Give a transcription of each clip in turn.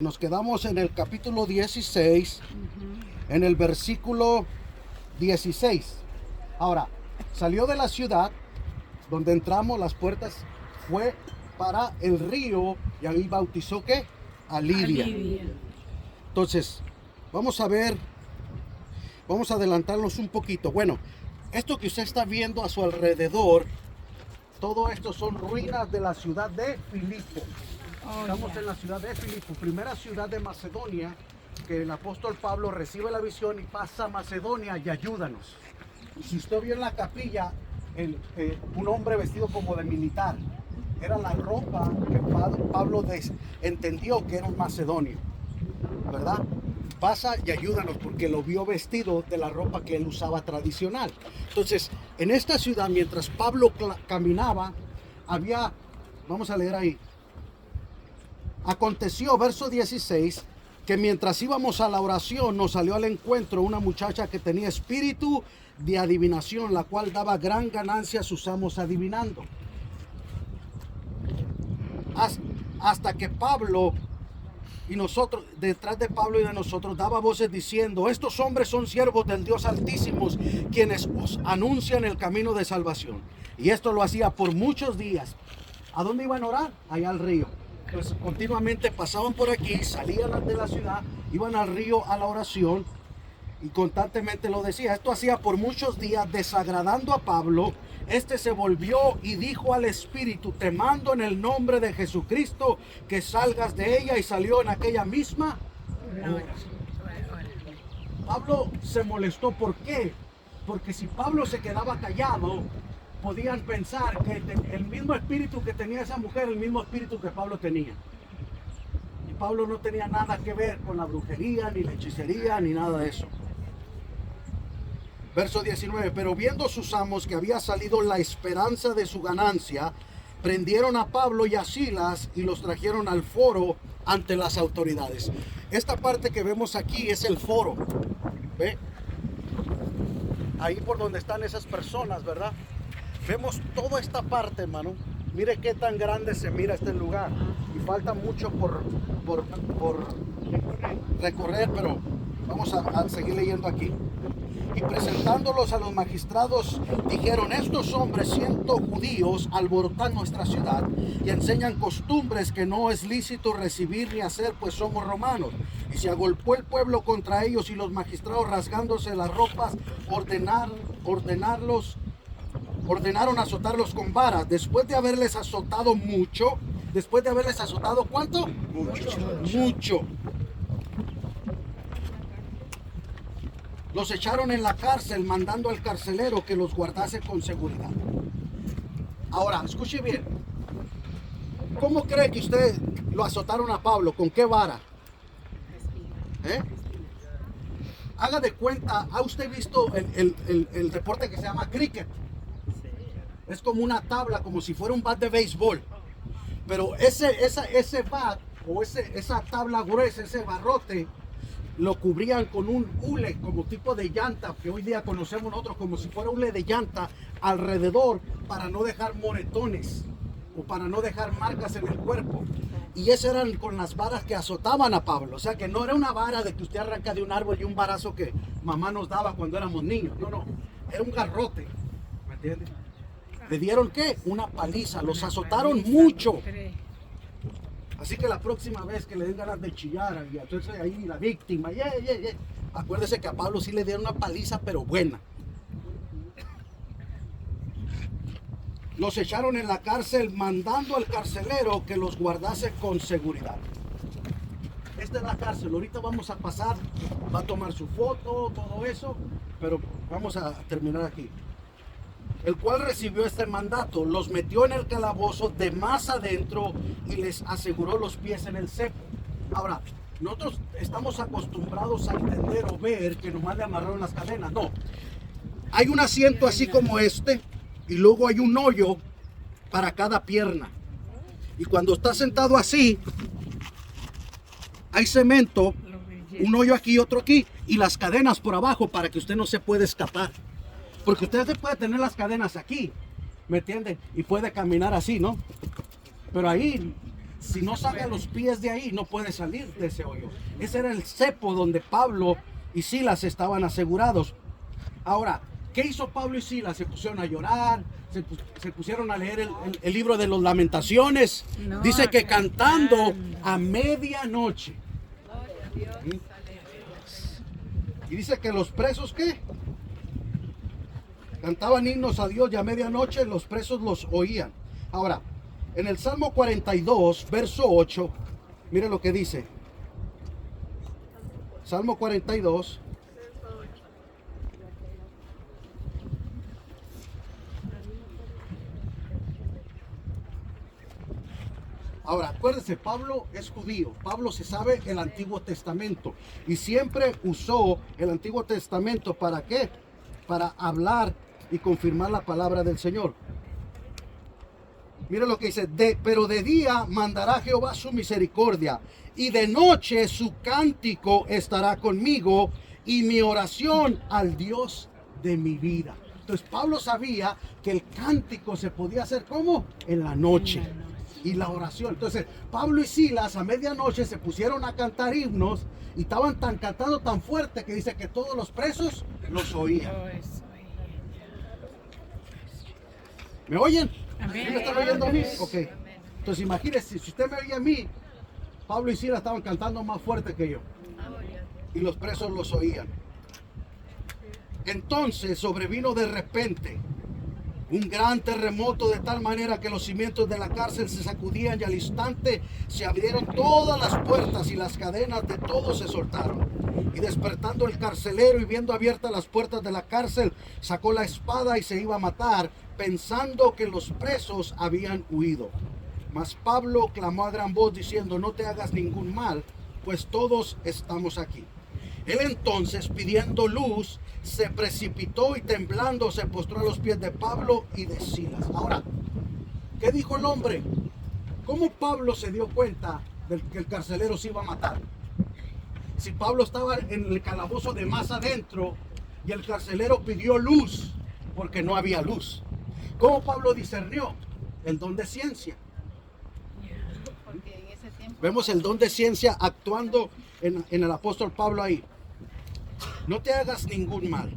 Nos quedamos en el capítulo 16, en el versículo 16. Ahora, salió de la ciudad donde entramos, las puertas, fue para el río y ahí bautizó ¿qué? A Lidia. Entonces, vamos a ver, vamos a adelantarnos un poquito. Bueno, esto que usted está viendo a su alrededor, todo esto son ruinas de la ciudad de Filipo. Estamos en la ciudad de Filipo, primera ciudad de Macedonia, que el apóstol Pablo recibe la visión y pasa a Macedonia y ayúdanos. Si usted vio en la capilla, un hombre vestido como de militar, era la ropa que Pablo entendió que era un macedonio, ¿verdad? Pasa y ayúdanos porque lo vio vestido de la ropa que él usaba tradicional. Entonces, en esta ciudad, mientras Pablo caminaba, había, vamos a leer ahí. Aconteció, verso 16, que mientras íbamos a la oración nos salió al encuentro una muchacha que tenía espíritu de adivinación, la cual daba gran ganancia a sus amos adivinando. Hasta que Pablo y nosotros, detrás de Pablo y de nosotros, daba voces diciendo: estos hombres son siervos del Dios Altísimo, quienes os anuncian el camino de salvación. Y esto lo hacía por muchos días. ¿A dónde iban a orar? Allá al río. Pues continuamente pasaban por aquí, salían de la ciudad, iban al río a la oración y constantemente lo decía. Esto hacía por muchos días, desagradando a Pablo. Este se volvió y dijo al espíritu: te mando en el nombre de Jesucristo que salgas de ella, y salió en aquella misma hora. Pablo se molestó. ¿Por qué? Porque si Pablo se quedaba callado, podían pensar que el mismo espíritu que tenía esa mujer, el mismo espíritu que Pablo tenía. Y Pablo no tenía nada que ver con la brujería, ni la hechicería, ni nada de eso. Verso 19, pero viendo sus amos que había salido la esperanza de su ganancia, prendieron a Pablo y a Silas y los trajeron al foro ante las autoridades. Esta parte que vemos aquí es el foro. ¿Ve? Ahí por donde están esas personas, ¿verdad? Vemos toda esta parte, hermano. Mire qué tan grande se mira este lugar. Y falta mucho por recorrer, pero vamos a seguir leyendo aquí. Y presentándolos a los magistrados, dijeron: estos hombres, siendo judíos, alborotan nuestra ciudad y enseñan costumbres que no es lícito recibir ni hacer, pues somos romanos. Y se agolpó el pueblo contra ellos, y los magistrados, rasgándose las ropas, ordenaron azotarlos con varas. Después de haberles azotado mucho, después de haberles azotado, ¿cuánto? Mucho. Los echaron en la cárcel, mandando al carcelero que los guardase con seguridad. Ahora, escuche bien. ¿Cómo cree que usted lo azotaron a Pablo? ¿Con qué vara? Haga de cuenta, ¿ha usted visto el deporte que se llama cricket? Es como una tabla, como si fuera un bat de béisbol. Pero ese bat, o esa tabla gruesa, ese barrote, lo cubrían con un hule, como tipo de llanta, que hoy día conocemos nosotros como si fuera hule de llanta, alrededor, para no dejar moretones, o para no dejar marcas en el cuerpo. Y esas eran con las varas que azotaban a Pablo. O sea que no era una vara de que usted arranca de un árbol y un varazo que mamá nos daba cuando éramos niños. No, era un garrote. ¿Me entiende? ¿Le dieron qué? Una paliza. Los azotaron mucho. Así que la próxima vez que le den ganas de chillar, y entonces ahí la víctima, acuérdese que a Pablo sí le dieron una paliza, pero buena. Los echaron en la cárcel, mandando al carcelero que los guardase con seguridad. Esta es la cárcel. Ahorita vamos a pasar, va a tomar su foto, todo eso, pero vamos a terminar aquí. El cual recibió este mandato, los metió en el calabozo de más adentro y les aseguró los pies en el cepo. Ahora, nosotros estamos acostumbrados a entender o ver que nomás le amarraron las cadenas. No, hay un asiento así como este, y luego hay un hoyo para cada pierna. Y cuando está sentado así, hay cemento, un hoyo aquí y otro aquí, y las cadenas por abajo para que usted no se pueda escapar. Porque usted se puede tener las cadenas aquí, ¿me entiende? Y puede caminar así, ¿no? Pero ahí si no saca los pies de ahí, no puede salir de ese hoyo. Ese era el cepo donde Pablo y Silas estaban asegurados. Ahora, ¿qué hizo Pablo y Silas? Se pusieron a llorar, se pusieron a leer el libro de los Lamentaciones. No, Dice que cantando cantando. a medianoche. Y dice que los presos, ¿qué? Cantaban himnos a Dios y a medianoche los presos los oían. Ahora, en el Salmo 42, verso 8, mire lo que dice. Salmo 42. Ahora, acuérdense, Pablo es judío. Pablo se sabe el Antiguo Testamento. Y siempre usó el Antiguo Testamento, ¿para qué? Para hablar y confirmar la palabra del Señor. Mira lo que dice, pero de día mandará Jehová su misericordia, y de noche su cántico estará conmigo, y mi oración al Dios de mi vida. Entonces Pablo sabía que el cántico se podía hacer ¿cómo? En la noche. Y la oración. Entonces Pablo y Silas a medianoche se pusieron a cantar himnos y estaban cantando tan fuerte que dice que todos los presos los oían. ¿Me oyen? Amén. ¿Sí me están oyendo a mí? Ok. Entonces imagínense, si usted me oye a mí, Pablo y Silas estaban cantando más fuerte que yo. Y los presos los oían. Entonces sobrevino de repente un gran terremoto, de tal manera que los cimientos de la cárcel se sacudían y al instante se abrieron todas las puertas y las cadenas de todos se soltaron. Y despertando el carcelero y viendo abiertas las puertas de la cárcel, sacó la espada y se iba a matar, pensando que los presos habían huido. Mas Pablo clamó a gran voz diciendo, no te hagas ningún mal, pues todos estamos aquí. Él entonces, pidiendo luz, se precipitó y temblando se postró a los pies de Pablo y de Silas. Ahora, ¿qué dijo el hombre? ¿Cómo Pablo se dio cuenta de que el carcelero se iba a matar? Si Pablo estaba en el calabozo de más adentro y el carcelero pidió luz porque no había luz. ¿Cómo Pablo discernió? El don de ciencia. Vemos el don de ciencia actuando en el apóstol Pablo ahí. No te hagas ningún mal.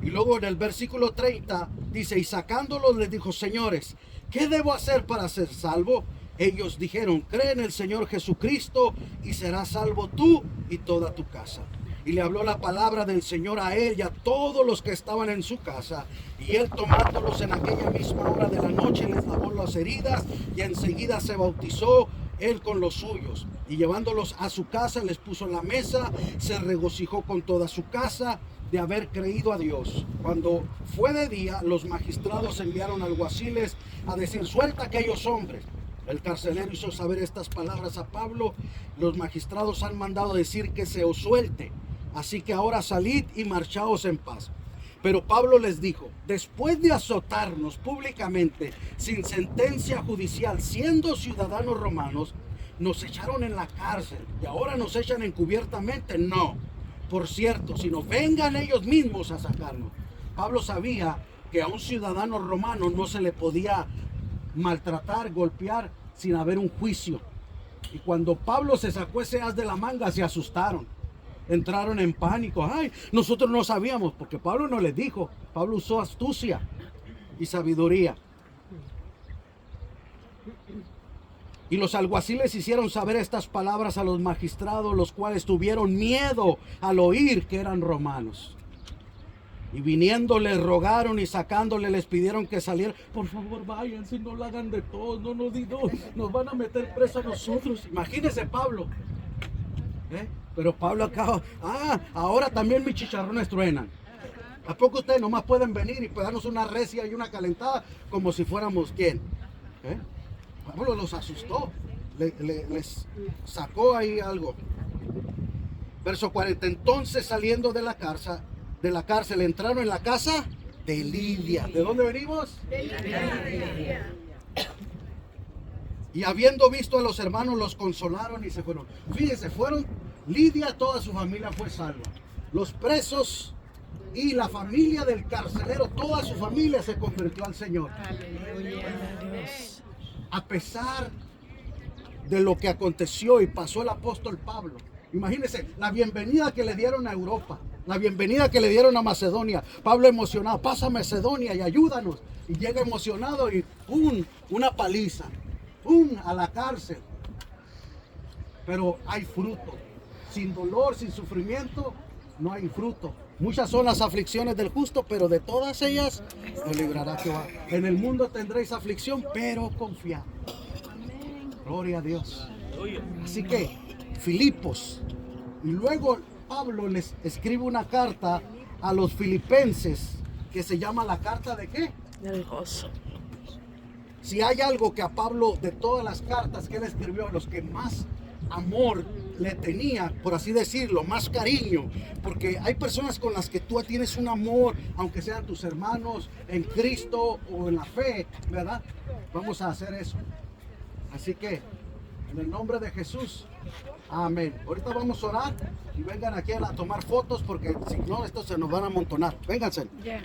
Y luego en el versículo 30 dice, y sacándolos les dijo, señores, ¿qué debo hacer para ser salvo? Ellos dijeron, cree en el Señor Jesucristo y serás salvo tú y toda tu casa. Y le habló la palabra del Señor a él y a todos los que estaban en su casa. Y él tomándolos en aquella misma hora de la noche les lavó las heridas y enseguida se bautizó él con los suyos. Y llevándolos a su casa les puso la mesa, se regocijó con toda su casa de haber creído a Dios. Cuando fue de día, los magistrados enviaron alguaciles a decir, suelta a aquellos hombres. El carcelero hizo saber estas palabras a Pablo. Los magistrados han mandado decir que se os suelte. Así que ahora salid y marchaos en paz. Pero Pablo les dijo, después de azotarnos públicamente, sin sentencia judicial, siendo ciudadanos romanos, nos echaron en la cárcel y ahora nos echan encubiertamente. No, por cierto, sino vengan ellos mismos a sacarnos. Pablo sabía que a un ciudadano romano no se le podía maltratar, golpear sin haber un juicio. Y cuando Pablo se sacó ese as de la manga, se asustaron. Entraron en pánico. Ay, nosotros no sabíamos, porque Pablo no les dijo. Pablo usó astucia y sabiduría. Y los alguaciles hicieron saber estas palabras a los magistrados, los cuales tuvieron miedo al oír que eran romanos. Y viniendo les rogaron y sacándole les pidieron que salieran. Por favor, váyanse, no lo hagan de todos, no nos van a meter preso a nosotros. Imagínese Pablo. Pero Pablo acaba, ahora también mis chicharrones truenan. ¿A poco ustedes nomás pueden venir y darnos una recia y una calentada como si fuéramos quién? Pablo los asustó, les sacó ahí algo. Verso 40, entonces saliendo de la cárcel entraron en la casa de Lidia. ¿De dónde venimos? De Lidia. Y habiendo visto a los hermanos, los consolaron y se fueron. Fíjense, Lidia, toda su familia fue salva. Los presos y la familia del carcelero, toda su familia se convirtió al Señor. A pesar de lo que aconteció y pasó el apóstol Pablo. Imagínense la bienvenida que le dieron a Europa, la bienvenida que le dieron a Macedonia. Pablo emocionado, pasa a Macedonia y ayúdanos. Y llega emocionado y ¡pum! Una paliza, ¡pum! A la cárcel. Pero hay fruto. Sin dolor, sin sufrimiento, no hay fruto. Muchas son las aflicciones del justo, pero de todas ellas nos librará Jehová. En el mundo tendréis aflicción, pero confiad. Gloria a Dios. Así que Filipos, y luego Pablo les escribe una carta a los filipenses que se llama la carta de ¿qué? Del gozo. Si hay algo que a Pablo, de todas las cartas que él escribió, los que más amor le tenía, por así decirlo, más cariño, porque hay personas con las que tú tienes un amor, aunque sean tus hermanos en Cristo o en la fe, ¿verdad? Vamos a hacer eso. Así que en el nombre de Jesús, amén. Ahorita vamos a orar y vengan aquí a tomar fotos, porque si no, estos se nos van a amontonar. Vénganse. Ya.